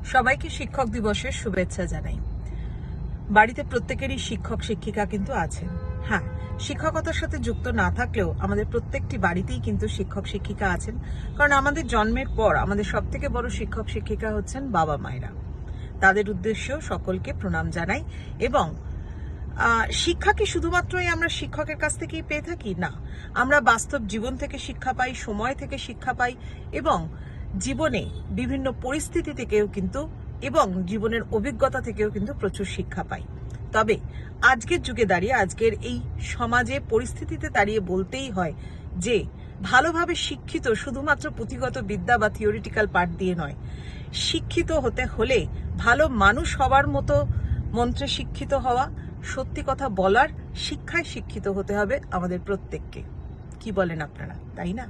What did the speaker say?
সবাইকে শিক্ষক দিবসের শুভেচ্ছা জানাই। বাড়িতে প্রত্যেকেরই শিক্ষক শিক্ষিকা কিন্তু আছেন। হ্যাঁ, শিক্ষকতার সাথে যুক্ত না থাকলেও আমাদের প্রত্যেকটি বাড়িতেই কিন্তু শিক্ষক শিক্ষিকা আছেন। কারণ আমাদের জন্মের পর আমাদের সব থেকে বড় শিক্ষক শিক্ষিকা হচ্ছেন বাবা মায়েরা। তাদের উদ্দেশ্যেও সকলকে প্রণাম জানাই। এবং শিক্ষা কি শুধুমাত্রই আমরা শিক্ষকের কাছ থেকেই পেয়ে থাকি? না, আমরা বাস্তব জীবন থেকে শিক্ষা পাই, সময় থেকে শিক্ষা পাই, এবং জীবনে বিভিন্ন পরিস্থিতি থেকেও কিন্তু এবং জীবনের অভিজ্ঞতা থেকেও কিন্তু প্রচুর শিক্ষা পাই। তবে আজকের যুগে দাঁড়িয়ে, আজকের এই সমাজে পরিস্থিতিতে দাঁড়িয়ে বলতেই হয় যে ভালোভাবে শিক্ষিত শুধুমাত্র পুঁথিগত বিদ্যা বা থিওরিটিক্যাল পাঠ দিয়ে নয়। শিক্ষিত হতে হলে ভালো মানুষ হওয়ার মতো মন্ত্রে শিক্ষিত হওয়া, সত্যি কথা বলার শিক্ষায় শিক্ষিত হতে হবে আমাদের প্রত্যেককে। কি বলেন আপনারা, তাই না?